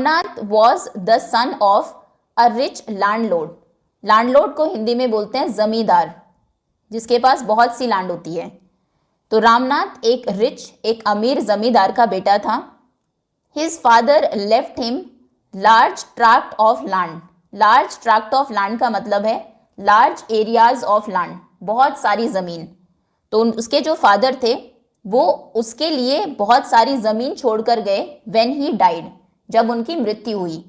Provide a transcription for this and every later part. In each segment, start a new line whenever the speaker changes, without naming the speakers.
Ramnath was the son of a rich landlord. Landlord को हिंदी में बोलते हैं जमींदार, जिसके पास बहुत सी लैंड होती है। तो रामनाथ एक रिच, एक अमीर जमींदार का बेटा था। His father left him large tract of land. Large tract of land का मतलब है लार्ज एरियाज ऑफ लैंड, बहुत सारी जमीन। तो उसके जो फादर थे वो उसके लिए बहुत सारी जमीन छोड़कर गए व्हेन ही डाइड, जब उनकी मृत्यु हुई।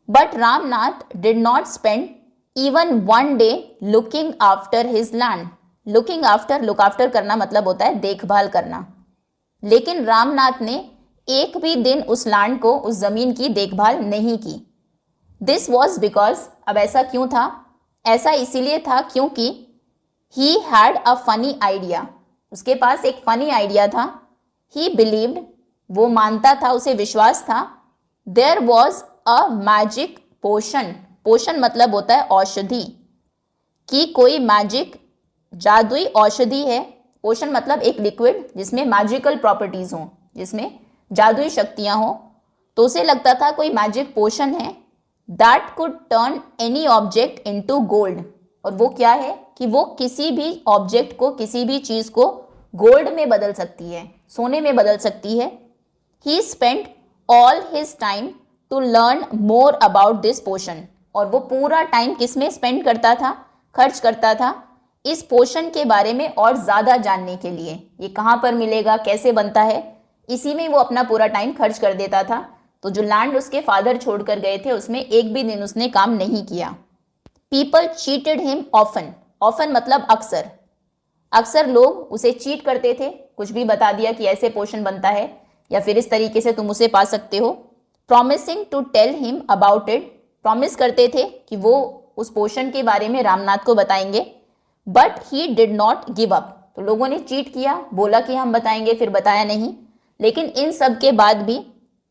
But Ramnath did not spend even one day looking after his land. Looking after, look after करना मतलब होता है देखभाल करना। लेकिन रामनाथ ने एक भी दिन उस लैंड को, उस जमीन की देखभाल नहीं की। दिस वॉज बिकॉज, अब ऐसा क्यों था? ऐसा इसीलिए था क्योंकि he had a funny idea, उसके पास एक फनी आइडिया था। ही बिलीव्ड, वो मानता था, उसे विश्वास था। There was a magic potion. Potion मतलब होता है औषधि, कि कोई मैजिक, जादुई औषधि है। पोशन मतलब एक लिक्विड जिसमें मैजिकल प्रॉपर्टीज हों, जिसमें जादुई शक्तियां हों। तो उसे लगता था कोई मैजिक पोशन है that could turn any object into gold. और वो क्या है कि वो किसी भी ऑब्जेक्ट को, किसी भी चीज को गोल्ड में बदल सकती है, सोने में बदल सकती है। He spent all his time to learn more about this potion. और वो पूरा टाइम किस में स्पेंड करता था, खर्च करता था, इस पोशन के बारे में और ज़्यादा जानने के लिए। ये कहाँ पर मिलेगा, कैसे बनता है, इसी में वो अपना पूरा टाइम खर्च कर देता था। तो जो लैंड उसके फादर छोड़कर गए थे उसमें एक भी दिन उसने काम नहीं किया। People cheated him often. Often मतलब अक्सर। अक्सर लोग उसे चीट करते थे, कुछ भी बता दिया कि ऐसे पोशन बनता है या फिर इस तरीके से तुम उसे पा सकते हो। Promising to tell him about it, promise करते थे कि वो उस पोशन के बारे में रामनाथ को बताएंगे। But he did not give up, तो लोगों ने चीट किया, बोला कि हम बताएंगे, फिर बताया नहीं। लेकिन इन सब के बाद भी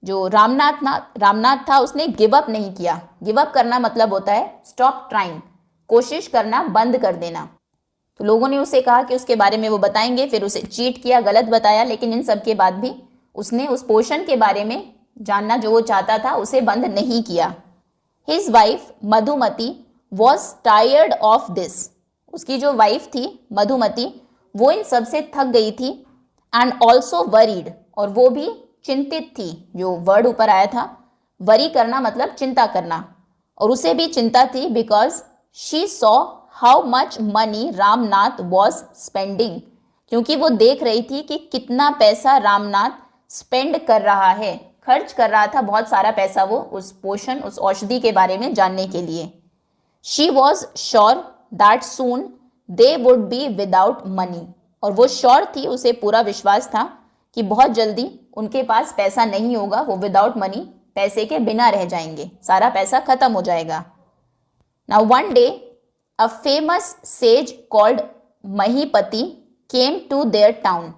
जो रामनाथ था उसने गिव अप नहीं किया। गिव अप करना मतलब होता है स्टॉप ट्राइंग, कोशिश करना बंद कर देना। तो लोगों ने उसे कहा कि उसके बारे में वो बताएंगे, फिर उसे चीट किया, गलत बताया, लेकिन इन सब के बाद भी उसने उस पोशन के बारे में जानना जो वो चाहता था उसे बंद नहीं किया। His wife Madhumati was tired of this. उसकी जो वाइफ थी मधुमती, वो इन सब से थक गई थी। एंड ऑल्सो वरीड, और वो भी चिंतित थी। जो वर्ड ऊपर आया था, वरी करना मतलब चिंता करना, और उसे भी चिंता थी because she saw how much money Ramnath was spending, क्योंकि वो देख रही थी कि कितना पैसा रामनाथ स्पेंड कर रहा है, खर्च कर रहा था बहुत सारा पैसा वो उस पोशन, उस औषधि के बारे में जानने के लिए। She was sure that soon they would be without money, और वो श्योर थी, उसे पूरा विश्वास था कि बहुत जल्दी उनके पास पैसा नहीं होगा, वो विदाउट मनी, पैसे के बिना रह जाएंगे, सारा पैसा खत्म हो जाएगा। Now one day a famous sage called Mahipati came to their town.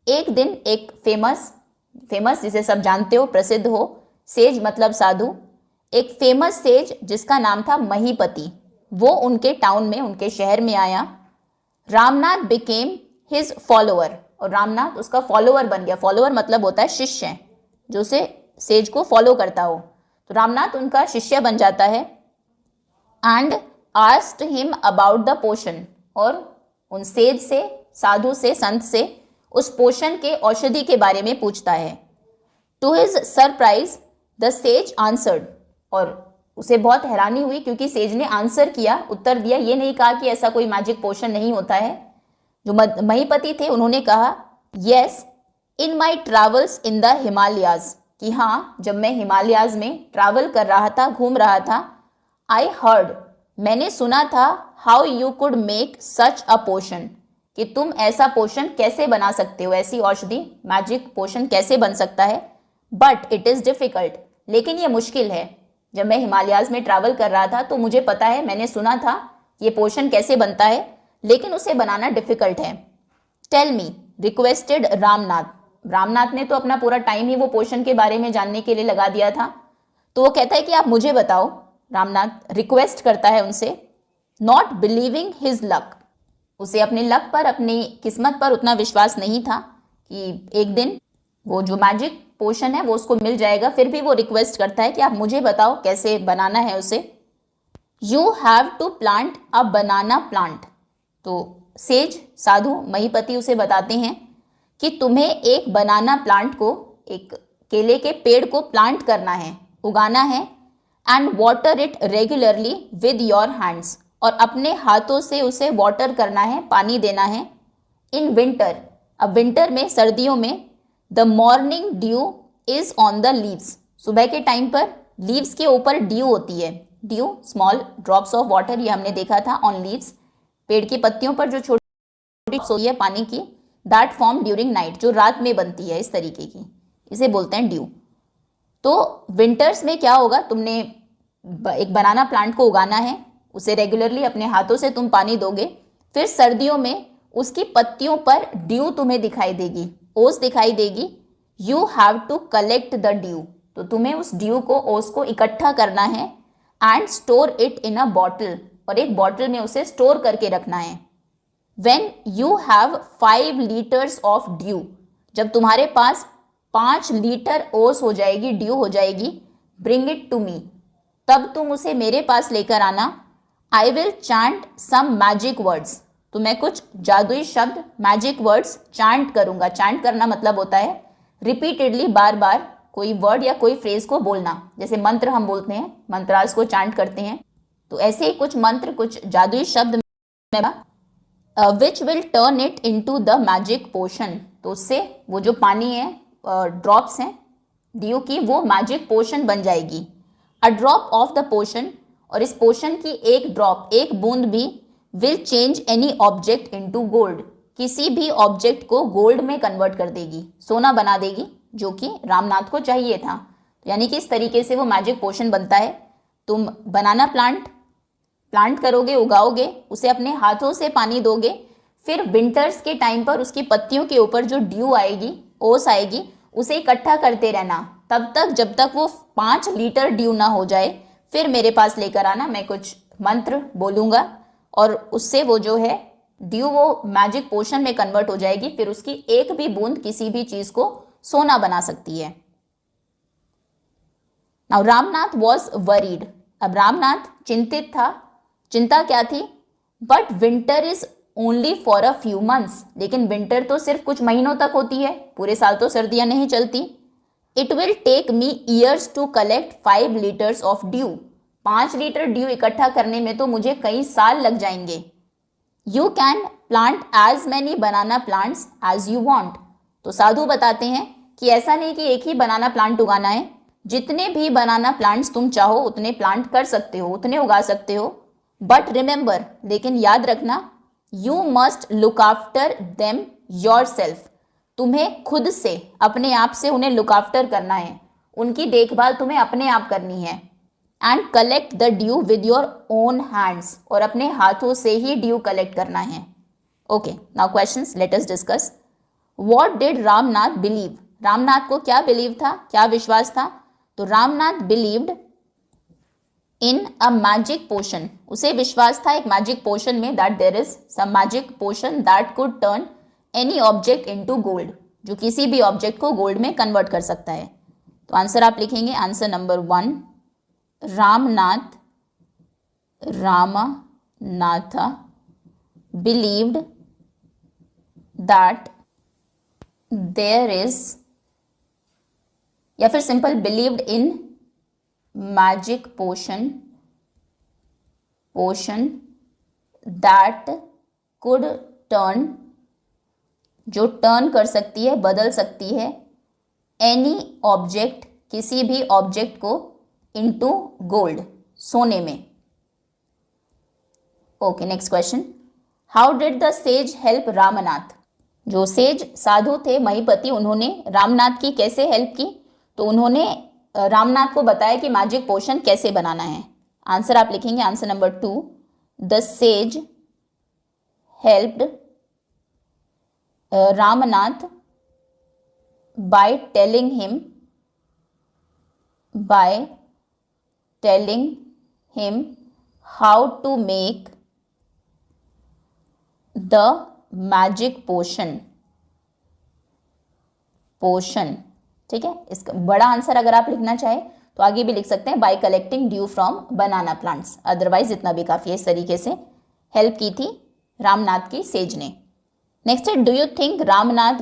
एक दिन एक फेमस जिसे सब जानते हो, प्रसिद्ध हो, सेज मतलब साधु, एक फेमस सेज जिसका नाम था महीपति, वो उनके टाउन में, उनके शहर में आया। रामनाथ बिकेम हिज फॉलोअर, और रामनाथ उसका फॉलोअर बन गया। फॉलोअर मतलब होता है शिष्य, जो उसे सेज को फॉलो करता हो। तो रामनाथ उनका शिष्य बन जाता है। And asked him about the potion, और उन सेज से, साधु से, संत से उस पोशन के औषधि के बारे में पूछता है। To his surprise the sage answered, और उसे बहुत हैरानी हुई क्योंकि सेज ने आंसर किया, उत्तर दिया, ये नहीं कहा कि ऐसा कोई मैजिक पोशन नहीं होता है। जो महीपति थे उन्होंने कहा, yes in my travels in the Himalayas, कि हाँ, जब मैं हिमालयाज में ट्रैवल कर रहा था, घूम रहा था, आई हर्ड, मैंने सुना था, how you could make such a potion, कि तुम ऐसा पोशन कैसे बना सकते हो, ऐसी औषधि, मैजिक पोशन कैसे बन सकता है। बट इट इज़ डिफ़िकल्ट, लेकिन ये मुश्किल है। जब मैं हिमालयाज में ट्रैवल कर रहा था तो मुझे पता है, मैंने सुना था ये पोशन कैसे बनता है, लेकिन उसे बनाना डिफ़िकल्ट है। Tell me, requested Ramnath. Ramnath ने तो अपना पूरा टाइम ही वो पोशन के बारे में जानने के लिए लगा दिया था, तो वो कहता है कि आप मुझे बताओ। रामनाथ रिक्वेस्ट करता है उनसे। नॉट बिलीविंग हिज लक, उसे अपने लक पर, अपनी किस्मत पर उतना विश्वास नहीं था कि एक दिन वो जो मैजिक पोशन है वो उसको मिल जाएगा, फिर भी वो रिक्वेस्ट करता है कि आप मुझे बताओ कैसे बनाना है उसे। You have to plant a banana plant. तो सेज साधु महीपति उसे बताते हैं कि तुम्हें एक बनाना प्लांट को, एक केले के पेड़ को प्लांट करना है, उगाना है, and water it regularly with your hands, और अपने हाथों से उसे वाटर करना है, पानी देना है। इन विंटर, अब विंटर में, सर्दियों में, the morning due is on the leaves, सुबह के टाइम पर लीव्स के ऊपर ड्यू होती है। Due small drops of water, ये हमने देखा था ऑन लीव्स, पेड़ की पत्तियों पर जो छोटी सोई है पानी की, दैट फॉर्म ड्यूरिंग नाइट, जो रात में बनती है इस तरीके की, इसे बोलते हैं ड्यू। तो विंटर्स में क्या होगा, तुमने एक बनाना प्लांट को उगाना है, उसे रेगुलरली अपने हाथों से तुम पानी दोगे, फिर सर्दियों में उसकी पत्तियों पर ड्यू तुम्हें दिखाई देगी, ओस दिखाई देगी। You have to collect the dew, तो तुम्हें उस ड्यू को, ओस को इकट्ठा करना है, and store it in a bottle, और एक बॉटल में उसे स्टोर करके रखना है। When you have 5 litres of due, जब तुम्हारे पास 5 लीटर ओस हो जाएगी, ड्यू हो जाएगी, ब्रिंग इट टू मी, तब तुम उसे मेरे पास लेकर आना। I will chant some magic words, तो मैं कुछ जादुई शब्द, मैजिक वर्ड्स चैंट करूंगा। चैंट करना मतलब होता है रिपीटेडली, बार बार कोई वर्ड या कोई फ्रेज को बोलना, जैसे मंत्र हम बोलते हैं, मंत्रास को चैंट करते हैं, तो ऐसे ही कुछ मंत्र, कुछ जादुई शब्द which will turn it into the magic potion, तो उससे वो जो पानी है, ड्रॉप्स हैं ड्यू की, वो मैजिक पोशन बन जाएगी। A drop of the potion, और इस पोशन की एक ड्रॉप, एक बूंद भी, will change any object into gold, किसी भी ऑब्जेक्ट को गोल्ड में कन्वर्ट कर देगी, सोना बना देगी, जो कि रामनाथ को चाहिए था। यानी कि इस तरीके से वो मैजिक पोशन बनता है। तुम बनाना प्लांट करोगे, उगाओगे, उसे अपने हाथों से पानी दोगे, फिर विंटर्स के टाइम पर उसकी पत्तियों के ऊपर जो ड्यू आएगी, ओस आएगी, उसे इकट्ठा करते रहना तब तक जब तक वो 5 लीटर ड्यू ना हो जाए, फिर मेरे पास लेकर आना, मैं कुछ मंत्र बोलूँगा और उससे वो जो है ड्यू वो मैजिक पोशन में कन्वर्ट हो जाएगी, फिर उसकी एक भी बूंद किसी भी चीज़ को सोना बना सकती है। नाउ रामनाथ वॉज वरीड, अब रामनाथ चिंतित था। चिंता क्या थी? But winter is only for a few months, लेकिन विंटर तो सिर्फ कुछ महीनों तक होती है, पूरे साल तो सर्दियां नहीं चलती। It will take me years to collect 5 litres of dew, 5 litre dew इकट्ठा करने में तो मुझे कई साल लग जाएंगे। You can plant as many banana plants as you want, तो साधु बताते हैं कि ऐसा नहीं कि एक ही बनाना प्लांट उगाना है, जितने भी बनाना प्लांट्स तुम चाहो उतने प्लांट कर सकते हो, उतने उगा सकते हो। बट रिमेंबर, लेकिन याद रखना, you must look after them your self, तुम्हें खुद से, अपने आप से उन्हें लुक आफ्टर करना है, उनकी देखभाल तुम्हें अपने आप करनी है। And collect the dew with your own hands, और अपने हाथों से ही ड्यू कलेक्ट करना है। Okay, now questions, let us discuss. What did Ramnath believe, Ramnath को क्या बिलीव था, क्या विश्वास था? तो Ramnath believed in a magic potion, उसे विश्वास था एक मैजिक पोशन में, that there is some magic potion that could turn any object into gold, जो किसी भी ऑब्जेक्ट को गोल्ड में कन्वर्ट कर सकता है। तो आंसर आप लिखेंगे, answer number 1, Ramnath believed that there is, या फिर simple believed in magic potion that could turn, जो टर्न कर सकती है, बदल सकती है, एनी ऑब्जेक्ट, किसी भी ऑब्जेक्ट को, इनटू गोल्ड, सोने में। Okay, next question. How did the sage help Ramnath, जो सेज साधु थे महीपति, उन्होंने रामनाथ की कैसे हेल्प की? तो उन्होंने रामनाथ को बताया कि मैजिक पोशन कैसे बनाना है। आंसर आप लिखेंगे, answer number 2, the sage helped Ramnath by telling him how to make the magic potion, ठीक है, इसका बड़ा आंसर अगर आप लिखना चाहें तो आगे भी लिख सकते हैं bye collecting due from banana plants, otherwise इतना भी काफ़ी है। इस तरीके से हेल्प की थी रामनाथ की सेज ने। नेक्स्ट है, do you think Ramnath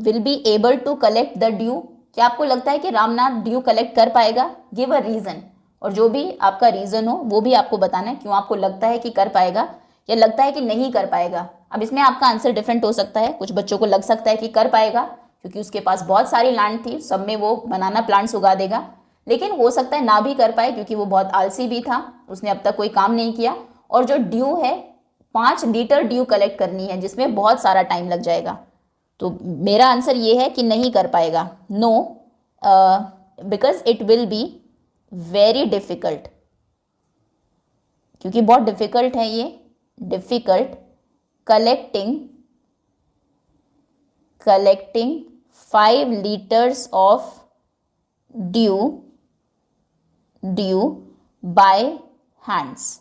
will be able to collect the dew? क्या आपको लगता है कि रामनाथ ड्यू कलेक्ट कर पाएगा? गिव अ रीजन, और जो भी आपका रीजन हो वो भी आपको बताना है, क्यों आपको लगता है कि कर पाएगा या लगता है कि नहीं कर पाएगा। अब इसमें आपका आंसर डिफरेंट हो सकता है, कुछ बच्चों को लग सकता है कि कर पाएगा क्योंकि उसके पास बहुत सारी लैंड थी, सब में वो बनाना प्लांट्स उगा देगा, लेकिन हो सकता है ना भी कर पाए क्योंकि वो बहुत आलसी भी था, उसने अब तक कोई काम नहीं किया, और जो ड्यू है 5 लीटर ड्यू कलेक्ट करनी है जिसमें बहुत सारा टाइम लग जाएगा। तो मेरा आंसर ये है कि नहीं कर पाएगा, no, because it will be very difficult, क्योंकि बहुत डिफिकल्ट है ये, difficult collecting 5 litres of dew by hands.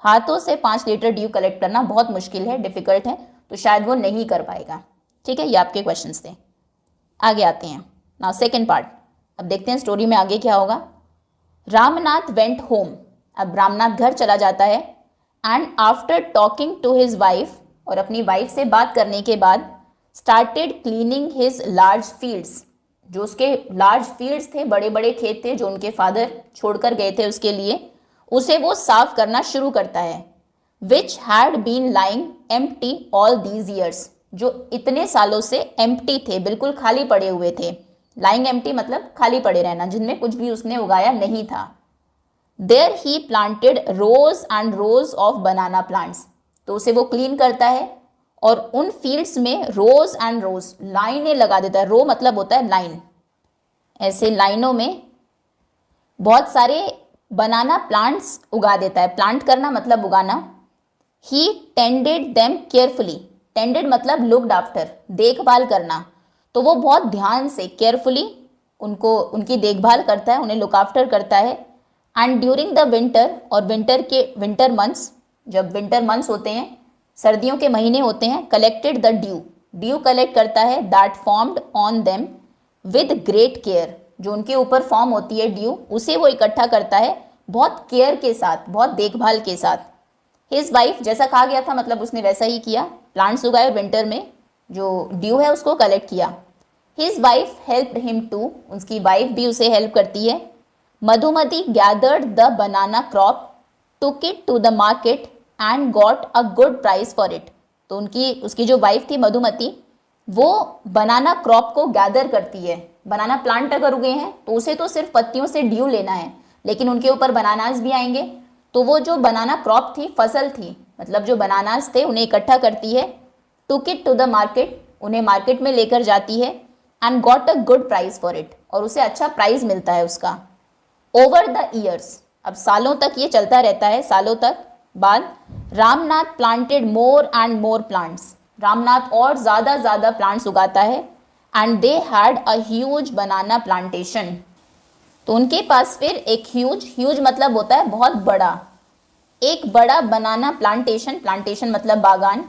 हाथों से 5 लीटर ड्यू कलेक्ट करना बहुत मुश्किल है, डिफिकल्ट है, तो शायद वो नहीं कर पाएगा। ठीक है, ये आपके क्वेश्चंस थे। आगे आते हैं नाउ सेकेंड पार्ट। अब देखते हैं स्टोरी में आगे क्या होगा। रामनाथ वेंट होम, अब रामनाथ घर चला जाता है, and after talking to his wife, और अपनी वाइफ से बात करने के बाद started cleaning his large fields, जो उसके लार्ज फील्ड्स थे, बड़े बड़े खेत थे जो उनके फादर छोड़कर गए थे उसके लिए, उसे वो साफ करना शुरू करता है। Which had been lying empty all these years, जो इतने सालों से एम्प्टी थे, बिल्कुल खाली पड़े हुए थे। लाइंग एम्प्टी मतलब खाली पड़े रहना, जिनमें कुछ भी उसने उगाया नहीं था। There he planted rows and rows of banana plants, तो उसे वो क्लीन करता है और उन फील्ड्स में रोज एंड रोज लाइनें लगा देता है। रो मतलब होता है लाइन, ऐसे लाइनों में बहुत सारे बनाना प्लांट्स उगा देता है। प्लांट करना मतलब उगाना। ही टेंडेड देम केयरफुली, टेंडेड मतलब लुक्ड आफ्टर, देखभाल करना, तो वो बहुत ध्यान से केयरफुली उनको उनकी देखभाल करता है, उन्हें लुक आफ्टर करता है। एंड ड्यूरिंग द विंटर, और विंटर मंथ्स, जब विंटर मंथ्स होते हैं, सर्दियों के महीने होते हैं, कलेक्टेड द ड्यू कलेक्ट करता है, that formed on them with great care, जो उनके ऊपर फॉर्म होती है ड्यू, उसे वो इकट्ठा करता है बहुत केयर के साथ, बहुत देखभाल के साथ। हिज वाइफ, जैसा कहा गया था मतलब उसने वैसा ही किया, प्लांट्स उगाए और विंटर में जो ड्यू है उसको कलेक्ट किया। His wife helped him too, उसकी वाइफ भी उसे हेल्प करती है। Madhumati gathered the banana crop, took it to the market and got a good price for it, तो उसकी जो वाइफ थी मधुमती, वो बनाना क्रॉप को गैदर करती है। बनाना प्लांट अगर उगे हैं तो उसे तो सिर्फ पत्तियों से ड्यू लेना है, लेकिन उनके ऊपर बनानास भी आएंगे, तो वो जो बनाना क्रॉप थी, फसल थी, मतलब जो बनानास थे, उन्हें इकट्ठा करती है। Took it to the market, उन्हें मार्केट में लेकर जाती है। And got a good price for it, और उसे अच्छा प्राइस मिलता है उसका। ओवर द ईयर्स, अब सालों तक ये चलता रहता है, सालों तक बाद Ramnath planted more and more plants, Ramnath और ज़्यादा प्लांट्स उगाता है। And they had a huge banana plantation, तो उनके पास फिर एक ह्यूज मतलब होता है बहुत बड़ा, एक बड़ा बनाना प्लांटेशन मतलब बागान,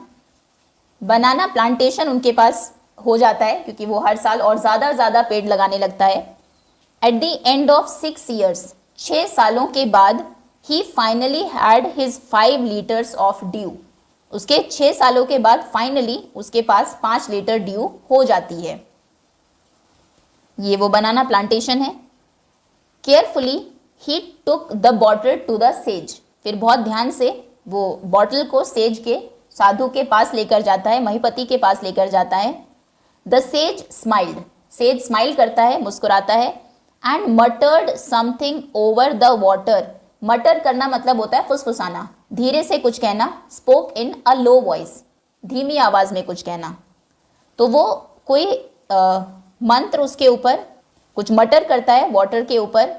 बनाना प्लांटेशन उनके पास हो जाता है, क्योंकि वो हर साल और ज़्यादा पेड़ लगाने लगता है। At the end of 6 years, 6 सालों के बाद, he finally had his 5 litres of dew, उसके 6 सालों के बाद फाइनली उसके पास 5 लीटर ड्यू हो जाती है। ये वो बनाना प्लांटेशन है। Carefully he took the bottle to the sage, फिर बहुत ध्यान से वो बॉटल को सेज के साधु के पास लेकर जाता है, महिपति के पास लेकर जाता है। The sage smiled, says smile करता है, मुस्कुराता है। And मटर्ड something over the water, मटर करना मतलब होता है फुसफुसाना, धीरे से कुछ कहना। Spoke in a low voice, धीमी आवाज में कुछ कहना। तो वो कोई मंत्र उसके ऊपर कुछ मटर करता है, वाटर के ऊपर,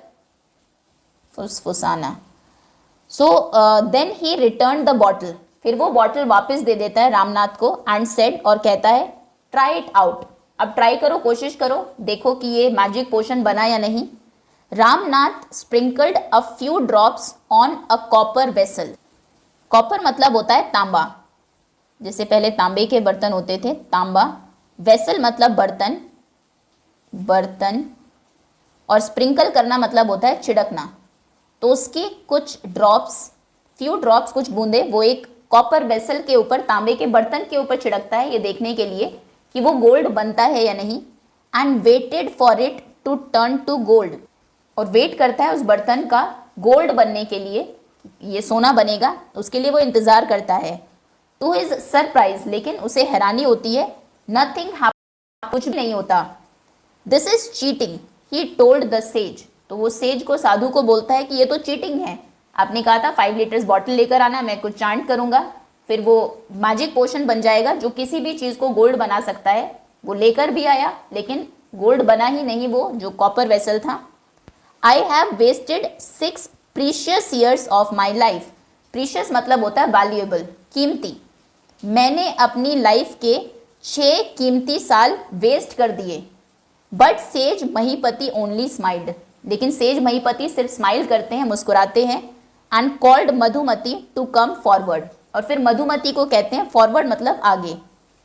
फुसफुसाना। So then he return the bottle, फिर वो बॉटल वापस दे देता है रामनाथ को। एंड सेड, और कहता है, ट्राई इट आउट, अब ट्राई करो, कोशिश करो, देखो कि ये मैजिक पोशन बना या नहीं। Ramnath sprinkled a few drops on a copper vessel, copper मतलब होता है तांबा, जैसे पहले तांबे के बर्तन होते थे, तांबा। वेसल मतलब बर्तन। बर्तन, और स्प्रिंकल करना मतलब होता है छिड़कना। तो उसकी कुछ ड्रॉप्स, फ्यू ड्रॉप्स, कुछ बूंदे, वो एक कॉपर वेसल के ऊपर, तांबे के बर्तन के ऊपर छिड़कता है, ये देखने के लिए कि वो गोल्ड बनता है या नहीं। And waited for it to turn to gold, और वेट करता है उस बर्तन का गोल्ड बनने के लिए, ये सोना बनेगा, उसके लिए वो इंतजार करता है। टू हिज सरप्राइज, लेकिन उसे हैरानी होती है, नथिंग हैपन, कुछ भी नहीं होता। This is cheating he told the sage, तो वो सेज को, साधु को बोलता है कि ये तो चीटिंग है, आपने कहा था 5 लीटर्स बॉटल लेकर आना, मैं कुछ चांट करूंगा, फिर वो मैजिक पोशन बन जाएगा जो किसी भी चीज को गोल्ड बना सकता है। वो लेकर भी आया, लेकिन गोल्ड बना ही नहीं वो जो कॉपर वेसल था। I have wasted 6 precious years of my life, precious मतलब होता है वैल्यूएबल, कीमती, मैंने अपनी लाइफ के 6 कीमती साल वेस्ट कर दिए। But sage Mahipati only smiled, लेकिन सेज महीपति सिर्फ स्माइल करते हैं, मुस्कुराते हैं। And called Madhumati to come forward, और फिर मधुमती को कहते हैं फॉरवर्ड मतलब आगे,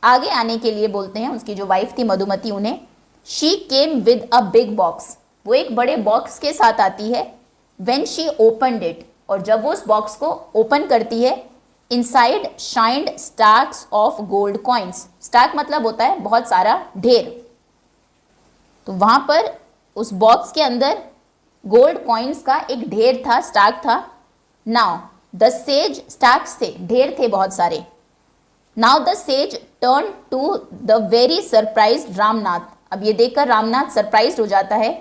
आगे आने के लिए बोलते हैं, उसकी जो वाइफ थी मधुमती उन्हें। She came with a big box, वो एक बड़े बॉक्स के साथ आती है। व्हेन शी ओपनड इट, और जब वो उस बॉक्स को ओपन करती है, inside shined stacks of gold coins, stack मतलब होता है बहुत सारा, ढेर। तो वहां पर उस बॉक्स के अंदर गोल्ड कॉइन्स का एक ढेर था, स्टैक था। नाउ द सेज, स्टैक्स थे, ढेर थे बहुत सारे। Now the sage turn to the very surprise Ramnath, अब ये देखकर रामनाथ सरप्राइज हो जाता है,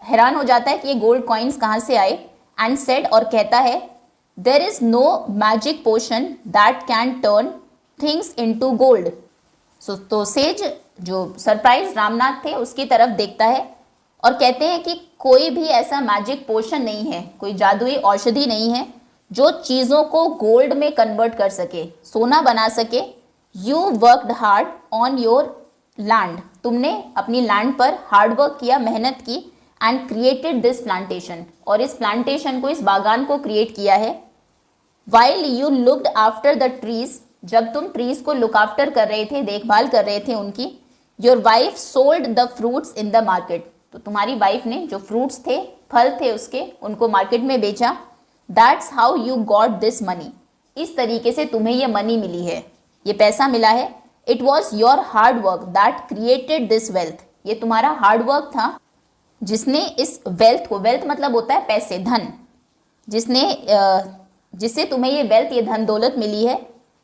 हैरान हो जाता है कि ये गोल्ड कॉइन्स कहाँ से आए। एंड सेड, और कहता है, there is no magic potion that can turn things into gold. तो सेज जो सरप्राइज रामनाथ थे उसकी तरफ देखता है और कहते हैं कि कोई भी ऐसा मैजिक पोशन नहीं है, कोई जादुई औषधि नहीं है जो चीज़ों को गोल्ड में कन्वर्ट कर सके, सोना बना सके। You worked hard on your land, तुमने अपनी लैंड पर हार्ड वर्क किया, मेहनत की। एंड क्रिएटेड दिस प्लांटेशन, और इस प्लांटेशन को, इस बागान को क्रिएट किया है। While you looked after the trees, जब तुम ट्रीज को लुक आफ्टर कर रहे थे, देखभाल कर रहे थे उनकी। Your wife sold the fruits in the market, तो तुम्हारी वाइफ ने जो फ्रूट्स थे, फल थे उसके, उनको मार्केट में बेचा। That's how you got this money, इस तरीके से तुम्हें ये मनी मिली है, ये पैसा मिला है। It was your hard work that created this wealth, ये तुम्हारा हार्ड वर्क था जिसने इस वेल्थ को, वेल्थ मतलब होता है पैसे, धन, जिससे तुम्हें ये वेल्थ, ये धन दौलत मिली है।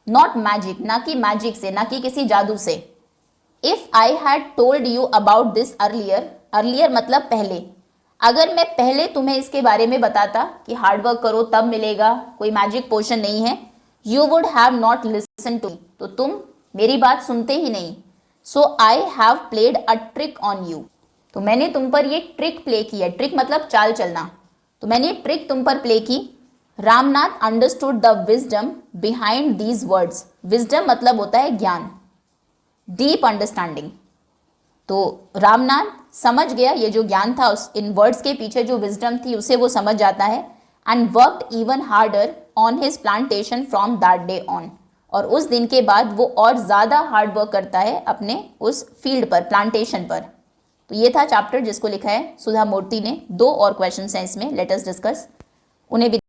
नॉट मैजिक, ना कि मैजिक से, ना कि किसी जादू से। If I had told you about this earlier, earlier मतलब पहले, अगर मैं पहले तुम्हें इसके बारे में बताता कि हार्डवर्क करो तब मिलेगा, कोई मैजिक पोशन नहीं है, you would have not listen to, तो तुम मेरी बात सुनते ही नहीं। So I have played a trick on you, तो मैंने तुम पर ये ट्रिक प्ले की है, ट्रिक मतलब चाल चलना, तो मैंने ट्रिक तुम पर प्ले की। Ramnath understood the wisdom behind these words, wisdom मतलब होता है ज्ञान, डीप अंडरस्टैंडिंग। तो रामनाथ समझ गया, ये जो ज्ञान था उस इन वर्ड्स के पीछे जो विजडम थी उसे वो समझ जाता है। And worked even harder on his plantation from that day on, और उस दिन के बाद वो और ज़्यादा हार्ड वर्क करता है अपने उस फील्ड पर, प्लांटेशन पर। तो ये था चैप्टर जिसको लिखा है सुधा मूर्ति ने। 2 और क्वेश्चंस हैं इसमें, लेट अस डिस्कस उन्हें भी।